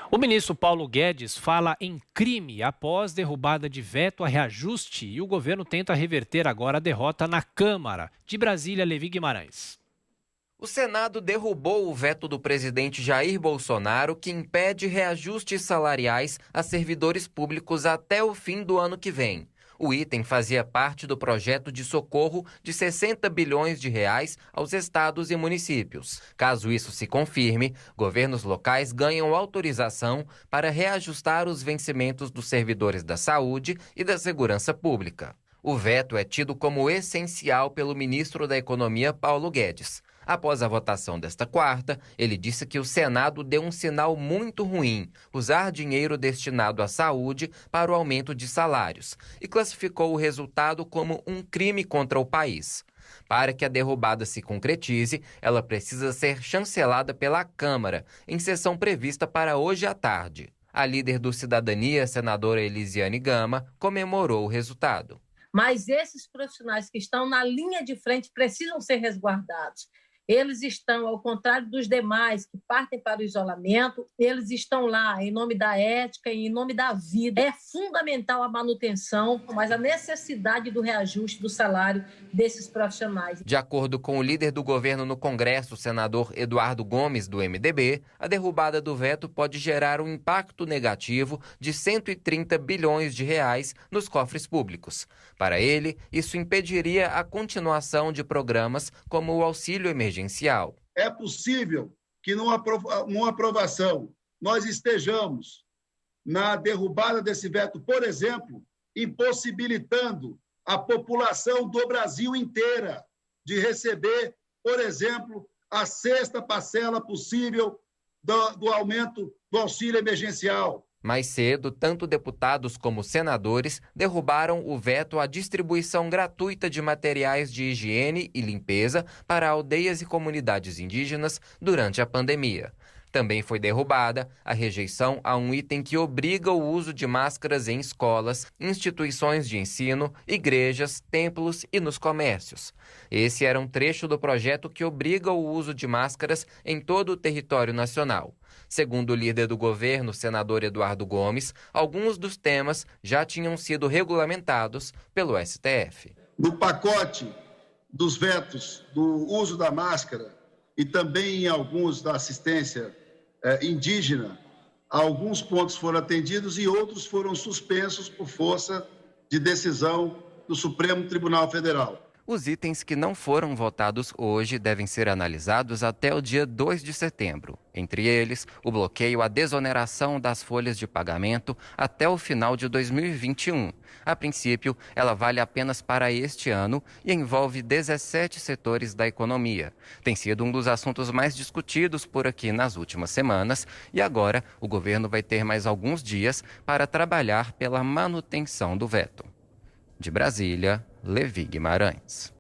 O ministro Paulo Guedes fala em crime após derrubada de veto a reajuste e o governo tenta reverter agora a derrota na Câmara. De Brasília, Levi Guimarães. O Senado derrubou o veto do presidente Jair Bolsonaro, que impede reajustes salariais a servidores públicos até o fim do ano que vem. O item fazia parte do projeto de socorro de 60 bilhões de reais aos estados e municípios. Caso isso se confirme, governos locais ganham autorização para reajustar os vencimentos dos servidores da saúde e da segurança pública. O veto é tido como essencial pelo ministro da Economia, Paulo Guedes. Após a votação desta quarta, ele disse que o Senado deu um sinal muito ruim, usar dinheiro destinado à saúde para o aumento de salários, e classificou o resultado como um crime contra o país. Para que a derrubada se concretize, ela precisa ser chancelada pela Câmara, em sessão prevista para hoje à tarde. A líder do Cidadania, senadora Elisiane Gama, comemorou o resultado. Mas esses profissionais que estão na linha de frente precisam ser resguardados. Eles estão, ao contrário dos demais que partem para o isolamento, eles estão lá em nome da ética e em nome da vida. É fundamental a manutenção, mas a necessidade do reajuste do salário desses profissionais. De acordo com o líder do governo no Congresso, o senador Eduardo Gomes, do MDB, a derrubada do veto pode gerar um impacto negativo de 130 bilhões de reais nos cofres públicos. Para ele, isso impediria a continuação de programas como o auxílio emergencial. É possível que numa aprovação nós estejamos na derrubada desse veto, por exemplo, impossibilitando a população do Brasil inteira de receber, por exemplo, a sexta parcela possível do aumento do auxílio emergencial. Mais cedo, tanto deputados como senadores derrubaram o veto à distribuição gratuita de materiais de higiene e limpeza para aldeias e comunidades indígenas durante a pandemia. Também foi derrubada a rejeição a um item que obriga o uso de máscaras em escolas, instituições de ensino, igrejas, templos e nos comércios. Esse era um trecho do projeto que obriga o uso de máscaras em todo o território nacional. Segundo o líder do governo, senador Eduardo Gomes, alguns dos temas já tinham sido regulamentados pelo STF. No pacote dos vetos do uso da máscara e também em alguns da assistência indígena, alguns pontos foram atendidos e outros foram suspensos por força de decisão do Supremo Tribunal Federal. Os itens que não foram votados hoje devem ser analisados até o dia 2 de setembro. Entre eles, o bloqueio à desoneração das folhas de pagamento até o final de 2021. A princípio, ela vale apenas para este ano e envolve 17 setores da economia. Tem sido um dos assuntos mais discutidos por aqui nas últimas semanas e agora o governo vai ter mais alguns dias para trabalhar pela manutenção do veto. De Brasília, Levi Guimarães.